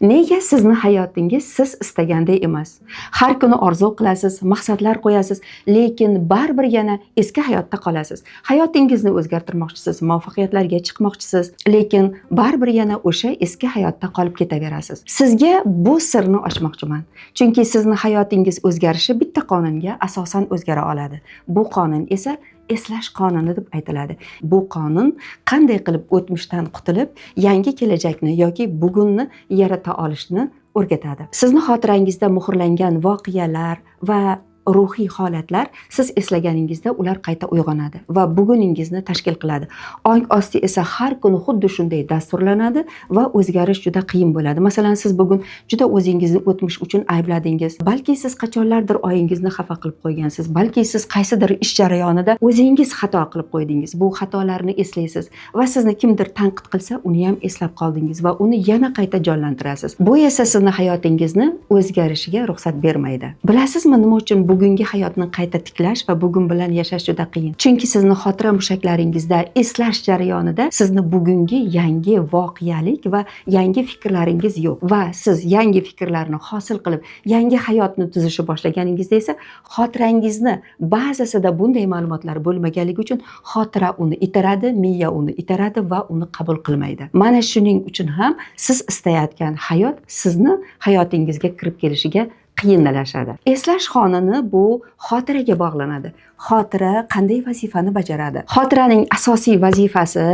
Nega sizni hayotingiz siz istaganday emas? Har kuni orzu qilasiz, maqsadlar qo'yasiz, lekin baribir yana eski hayotda qolasiz. Hayotingizni o'zgartirmoqchisiz, muvaffaqiyatlarga chiqmoqchisiz, lekin baribir yana o'sha eski hayotda qolib ketaverasiz. Sizga bu sirni ochmoqchiman. Chunki sizni hayotingiz o'zgarishi bitta qonunga asosan o'zgara oladi. Bu qonun esa eslash qonuni deb aytiladi. Bu qonun qanday qilib o'tmishdan qutulib, yangi kelajakni yoki bugunni yarata olishni o'rgatadi. Sizni xotirangizda muhrlangan voqealar va ruhiy holatlar siz eslaganingizda ular qayta uyg'onadi va buguningizni tashkil qiladi. Ong osti esa har kuni xuddi shunday dasturlanadi va o'zgarish juda qiyin bo'ladi. Masalan, siz bugun juda o'zingizni o'tmish uchun aybladingiz. Balki siz qachonlardir oyingizni xafa qilib qo'ygansiz. Balki siz qaysidir ish jarayonida o'zingiz xato qilib qo'ydingiz. Bu xatolarni eslaysiz va sizni kimdir tanqid qilsa, uni ham eslab qoldingiz va uni yana qayta jonlantirasiz. Bu esa sizni hayotingizni o'zgarishiga ruxsat bermaydi. Bilasizmi, nima uchun bugungi hayotni qayta tiklash va bugun bilan yashash juda qiyin? Chunki sizni xotira mushaklaringizda eslash jarayonida sizni bugungi yangi voqealik va yangi fikrlaringiz yo'q va siz yangi fikrlarni hosil qilib, yangi hayotni tuzishni boshlaganingizda esa xotirangizni ba'zisida bunday ma'lumotlar bo'lmaganligi uchun xotira uni itaradi, miya uni itaradi va uni qabul qilmaydi. Mana shuning uchun ham siz istayotgan hayot sizni hayotingizga kirib kelishiga qiyinlashadi. Eslash qonuni bu xotiraga bog'lanadi. Xotira qanday vazifani bajaradi? Xotiraning asosiy vazifasi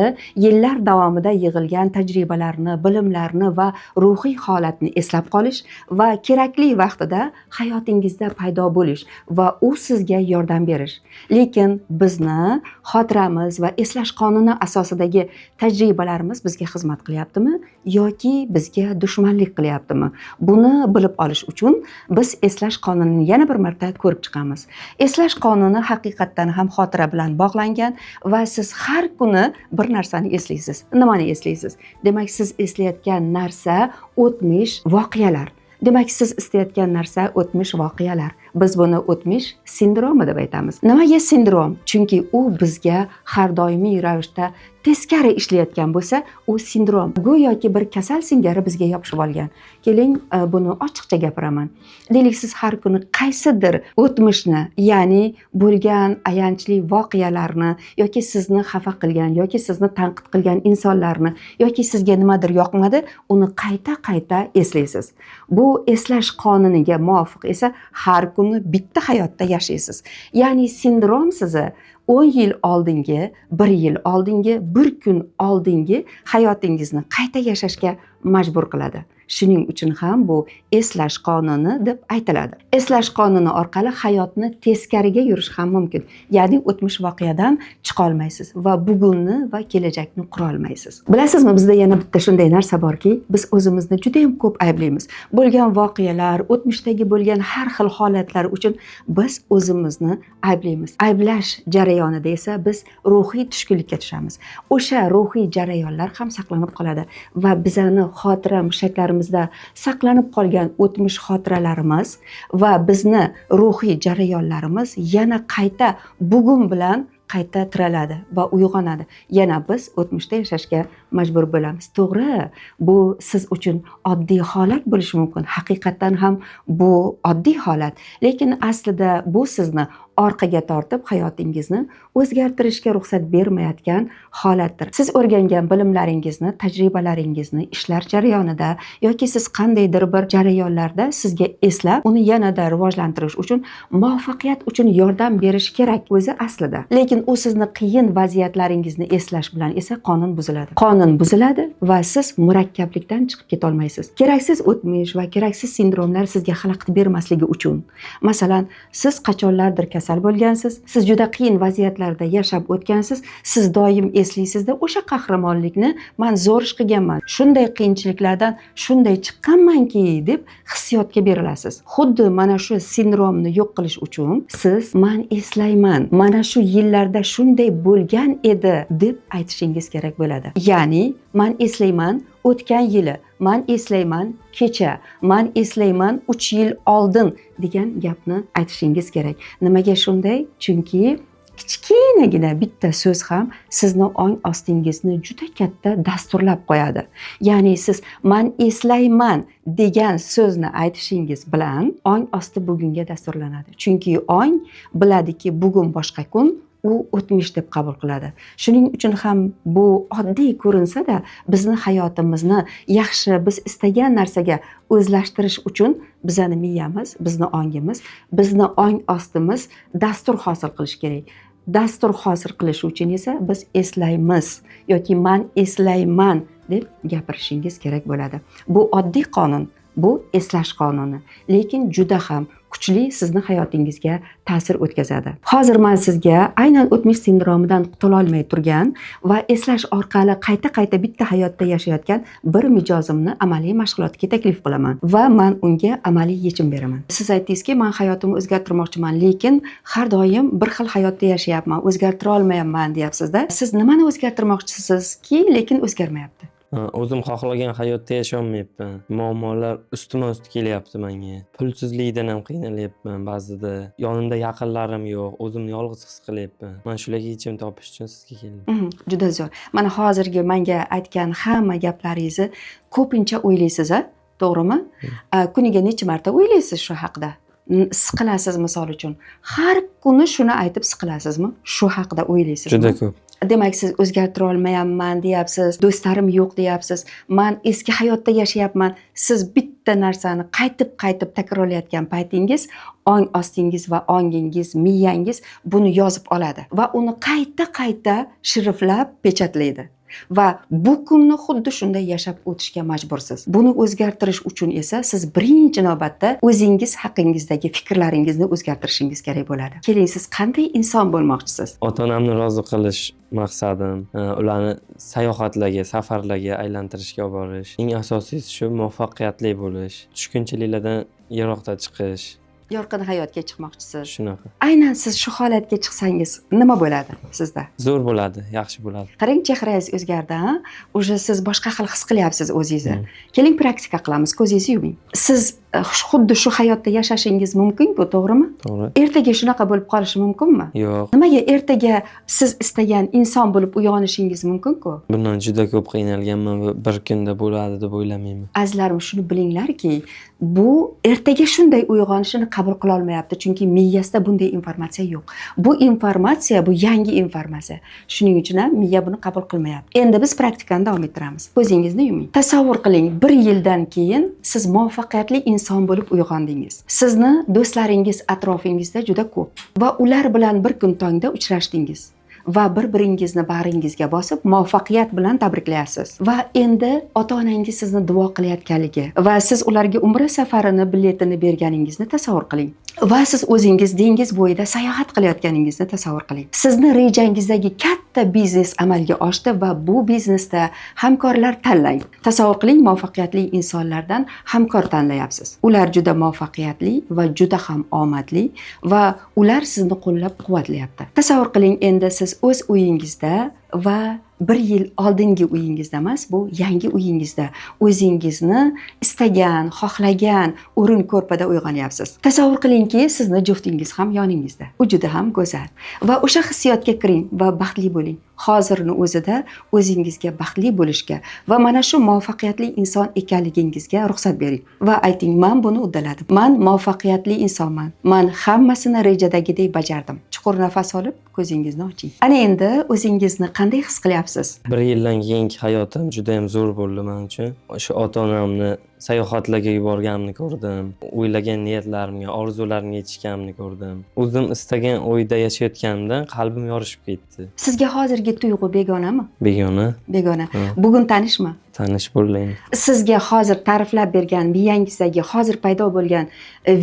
yillar davomida yig'ilgan tajribalarni, bilimlarni va ruhiy holatni eslab qolish va kerakli vaqtida hayotingizda paydo bo'lish va u sizga yordam berish. Lekin bizni xotiramiz va eslash qonuni asosidagi tajribalarimiz bizga xizmat qilyaptimi yoki bizga dushmanlik qilyaptimi? Buni bilib olish uchun biz eslash qonunini yana bir marta ko'rib chiqamiz. Eslash qonuni haqiqatdan ham xotira bilan bog'langan va siz har kuni bir narsani eslaysiz. Nimani eslaysiz? Demak, siz eslayotgan narsa o'tmish voqealar. Demak, siz istayotgan narsa o'tmish voqealar. Biz buni o'tmish sindromi deb aytamiz. Nimaga sindrom? Chunki u bizga har doimiy ravishda teskari ishlayotgan bo'lsa, u sindrom. Go'yoki bir kasal singari bizga yopishib olgan. Keling, buni ochiqcha gapiraman. Deylik, siz har kuni qaysidir o'tmishni, ya'ni bo'lgan ayanchli voqealarni yoki sizni xafa qilgan yoki sizni tanqid qilgan insonlarni yoki sizga nimadir yoqmadi, uni qayta eslaysiz. Bu eslash qonuniga muvofiq esa har kuni bitta hayotda yashaysiz. Ya'ni sindrom sizni 10 yil oldingi, 1 yil oldingi, 1 kun oldingi hayotingizni qayta yashashga majbur qiladi. Shuning uchun ham bu eslash qonuni deb aytiladi. Eslash qonuni orqali hayotni teskariga yurish ham mumkin. Ya'ni o'tmish voqeadan chiqa olmaysiz va bugunni va kelajakni qura olmaysiz. Bilasizmi, bizda yana bitta shunday narsa borki, biz o'zimizni juda ham ko'p ayblaymiz. Bo'lgan voqealar, o'tmishdagi bo'lgan har xil holatlar uchun biz o'zimizni ayblaymiz. Ayblash jarayonida esa biz ruhiy tushkunlikka tushamiz. O'sha ruhiy jarayonlar ham saqlanib qoladi va bizani xotira mushaklarimizda saqlanib qolgan o'tmish xotiralarimiz va bizni ruhiy jarayonlarimiz yana qayta bugun bilan qayta tiraladi va uyg'onadi. Yana biz o'tmishda yashashga majbur bo'lamiz. To'g'ri, bu siz uchun oddiy holat bo'lishi mumkin. Haqiqatan ham bu oddiy holat, lekin aslida bu sizni orqaga tortib hayotingizni o'zgartirishga ruxsat bermayotgan holatdir. Siz o'rgangan bilimlaringizni, tajribalaringizni ishlar jarayonida yoki siz qandaydir bir jarayonlarda sizga eslab, uni yanada rivojlantirish uchun, muvaffaqiyat uchun yordam berish kerak o'zi aslida. Lekin u sizni qiyin vaziyatlaringizni eslash bilan esa qonun buziladi. Qonun buziladi va siz murakkablikdan chiqib keta olmaysiz. Keraksiz o'tmish va keraksiz sindromlar sizga xalaqit bermasligi uchun. Masalan, siz qachonlardir kasal bo'lgansiz, siz juda qiyin vaziyatlarda yashab o'tgansiz, siz doim eslaysizda o'sha qahramonlikni men zo'r ish qilganman, shunday qiyinchiliklardan shunday chiqqanmanki deb hissiyotga berilasiz. Xuddi mana shu sindromni yo'q qilish uchun siz men eslayman, mana shu yillarda shunday bo'lgan edi deb aytishingiz kerak bo'ladi. Ya'ni men eslayman o'tgan yili, men eslayman kecha, men eslayman 3 yil oldin degan gapni aytishingiz kerak. Nimaga shunday? Chunki kichkinagina bitta so'z ham sizni ong ostingizni juda katta dasturlab qo'yadi. Ya'ni siz "men eslayman" degan so'zni aytishingiz bilan ong osti bugunga dasturlanadi. Chunki ong biladiki, bugun boshqa kun, u o'tmish deb qabul qiladi. Shuning uchun ham bu oddiy ko'rinsa-da, bizni hayotimizni yaxshi, biz istagan narsaga o'zlashtirish uchun bizning miyamiz, bizni ongimiz, bizni ong ostimiz dastur hosil qilish kerak. Dastur hosil qilish uchun esa biz eslaymiz yoki "men eslayman" deb gapirishingiz kerak bo'ladi. Bu oddiy qonun, bu eslash qonuni, lekin juda ham kuchli sizni hayotingizga ta'sir o'tkazadi. Hozir men sizga aynan o'tmish sindromidan qutula olmay turgan va eslash orqali qayta-qayta bitta hayotda yashayotgan bir mijozimni amaliy mashg'ulotga taklif qilaman va men unga amaliy yechim beraman. Siz aytdingizki, men hayotimni o'zgartirmoqchiman, lekin har doim bir xil hayotda yashayapman, o'zgartira olmayapman deyapsiz-da. Siz nimani o'zgartirmoqchisizki, lekin o'zgarmayapti? O'zim xohlagan hayotda yasholmayapman. Muammolar ustma-ust kelyapti menga. Pulsizlikdan ham qiynalyapman ba'zida. Yonimda yaqinlarim yo'q, o'zimni yolg'iz his qilyapman. Men shularga yechim topish uchun sizga keldim. Juda zo'r. Mana hozirgi menga aytgan hamma gaplaringizni ko'pincha o'ylaysiz-a? To'g'rimi? Kuniga necha marta o'ylaysiz shu haqida? Siqilasiz misol uchun. Har kuni shuni aytib siqilasizmi? Shu haqida o'ylaysizmi? Juda ko'p. Demak, siz o'zgartira olmayapman deyapsiz, do'stlarim yo'q deyapsiz, men eski hayotda yashayapman. Siz bitta narsani qaytib takrorlayotgan paytingiz ong ostingiz va ongingiz, miyangiz buni yozib oladi va uni qayta shifrlab pechatlaydi. Va bu kunni xuddi shunday yashab o'tishga majbursiz. Buni o'zgartirish uchun esa siz birinchi navbatda o'zingiz haqingizdagi fikrlaringizni o'zgartirishingiz kerak bo'ladi. Keling, siz qanday inson bo'lmoqchisiz? Ota-onamni rozi qilish maqsadim, ularni sayohatlarga, safarlarga aylantirishga olib borish. Eng asosiysi shu muvaffaqiyatli bo'lish, tushkunchaliklardan yiroqda chiqish. Yorqin hayotga chiqmoqchisiz. Shunaqa. Aynan siz shu holatga chiqsangiz nima bo'ladi sizda? Zo'r bo'ladi, yaxshi bo'ladi. Qarang, chehrangiz o'zgardi, ha? Uje siz boshqa xil his qilyapsiz o'zingizni. Keling, praktika qilamiz. Ko'zingizni yuming. Siz xuddi shu hayotda yashashingiz mumkin-ku, to'g'rimi? To'g'ri. Ertaga shunaqa bo'lib qolishi mumkinmi? Yo'q. Nimaga ertaga siz istagan inson bo'lib uyg'onishingiz mumkin-ku? Bundan juda ko'p qiynalganman va bir kunda bo'ladi deb o'ylamayman. Azizlarim, shuni bilinglarki, bu ertaga shunday uyg'onishini qabul qila olmayapti, chunki miyasida bunday informatsiya yo'q. Bu informatsiya, bu yangi informatsiya. Shuning uchun ham miya buni qabul qilmayapti. Endi biz praktikani davom ettiramiz. Ko'zingizni yuming. Tasavvur qiling, 1 yildan keyin siz muvaffaqiyatli inson bo'lib uyg'ondingiz. Sizni do'stlaringiz atrofingizda juda ko'p va ular bilan bir kun tongda uchrashdingiz. Va bir-biringizni bag'ringizga bosib muvaffaqiyat bilan tabriklaysiz. Va endi ota-onangiz sizni duo qilayotganligi va siz ularga umra safarini biletini berganingizni tasavvur qiling. Va siz o'zingiz dengiz bo'yida sayohat qilayotganingizni tasavvur qiling. Sizni rejangizdagi katta biznes amalga oshdi va bu biznesda hamkorlar tanlang. Tasavvur qiling, muvaffaqiyatli insonlardan hamkor tanlayapsiz. Ular juda muvaffaqiyatli va juda ham omadli va ular sizni qo'llab-quvvatlayapti. Tasavvur qiling, endi siz o'z uyingizda va 1 yil oldingi uyingizda emas, bu yangi uyingizda o'zingizni istagan, xohlagan o'rin ko'rpada uyg'onyapsiz. Tasavvur qilingki, sizni juftingiz ham yoningizda. U juda ham go'zal va o'sha hissiyotga kiring va baxtli bo'ling. Hozirni o'zida o'zingizga baxtli bo'lishga va mana shu muvaffaqiyatli inson ekanligingizga ruxsat bering va ayting, men buni uddaladim. Men muvaffaqiyatli insonman. Men hammasini rejadagidek bajardim. Chuqur nafas olib, ko'zingizni oching. Ana endi o'zingizni qanday his qilyapsiz? 1 yildan keyingi hayotim juda ham zo'r bo'ldi men uchun. Shu ota-onamni sayohatlarga yuborganimni ko'rdim. O'ylagan niyatlarimga, orzularimga yetishganimni ko'rdim. O'zim istagan o'yda yashayotganimdan qalbim yorishib ketdi. Sizga hozirgi tuyg'u begonami? Begona. Begona. Bugun tanishmi? Tanish bo'lmayman. Sizga hozir ta'riflab bergan miyangizdagi hozir paydo bo'lgan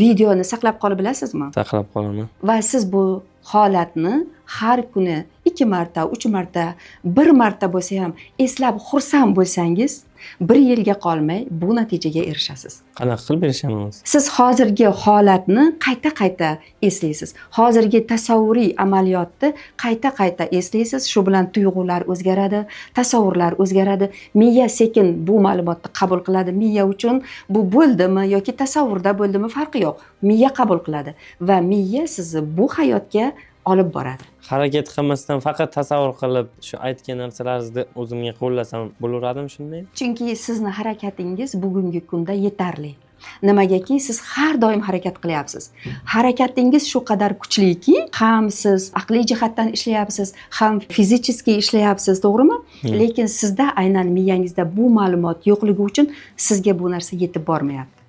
videoni saqlab qolib bilasizmi? Saqlab qolaman. Va siz bu holatni har kuni 2 marta, 3 marta, 1 marta bo'lsa ham eslab xursand bo'lsangiz, 1 yilga qolmay bu natijaga erishasiz. Qanaqa qilib berishaman o'zi? Siz hozirgi holatni qayta eslaysiz. Hozirgi tasavvuriy amaliyotni qayta eslaysiz. Shu bilan tuyg'ular o'zgaradi, tasavvurlar o'zgaradi. Miya sekin bu ma'lumotni qabul qiladi. Miya uchun bu bo'ldimi yoki tasavvurda bo'ldimi farqi yo'q. Miya qabul qiladi va miya sizni bu hayotga olib boradi. Harakat qilmasdan faqat tasavvur qilib shu aytgan narsalaringizni o'zimga qo'llasam bo'laveradimi shunday? Chunki sizni harakatingiz bugungi kunda yetarli. Nimagaki siz har doim harakat qilyapsiz. Harakatingiz shu qadar kuchliki, ham siz aqliy jihatdan ishlayapsiz, ham fizikiy ishlayapsiz, to'g'rimi? Lekin sizda aynan miyangizda bu ma'lumot yo'qligi uchun sizga bu narsa yetib bormayapti.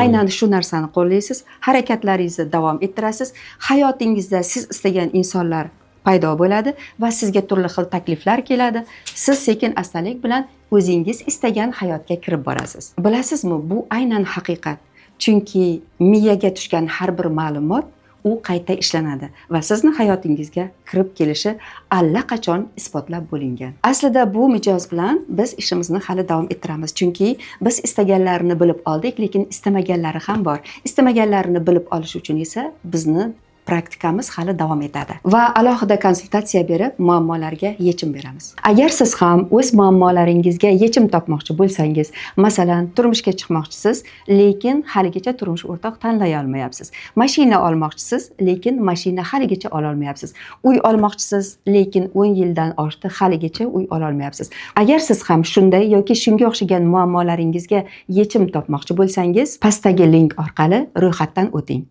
Aynan shu narsani qo'llaysiz, harakatlaringizni davom ettirasiz, hayotingizda siz istagan insonlar paydo bo'ladi va sizga turli xil takliflar keladi. Siz sekin astalik bilan o'zingiz istagan hayotga kirib borasiz. Bilasizmi, bu aynan haqiqat. Chunki miyaga tushgan har bir ma'lumot u qayta ishlanadi va sizni hayotingizga kirib kelishi allaqachon isbotlab bo'lingan. Aslida bu mijoz bilan biz ishimizni hali davom ettiramiz. Chunki biz istaganlarini bilib oldik, lekin istamaganlari ham bor. Istamaganlarini bilib olish uchun esa bizni praktikamiz hali davom etadi va alohida konsultatsiya berib muammolarga yechim beramiz. Agar siz ham o'z muammolaringizga yechim topmoqchi bo'lsangiz, masalan, turmushga chiqmoqchisiz, lekin haligacha turmush o'rtoq tanlay olmayapsiz. Mashina olmoqchisiz, lekin mashina haligacha ola olmayapsiz. Uy olmoqchisiz, lekin 10 yildan oshdi, haligacha uy ola olmayapsiz. Agar siz ham shunday yoki shunga o'xshagan muammolaringizga yechim topmoqchi bo'lsangiz, pastdagi link orqali ro'yxatdan o'ting.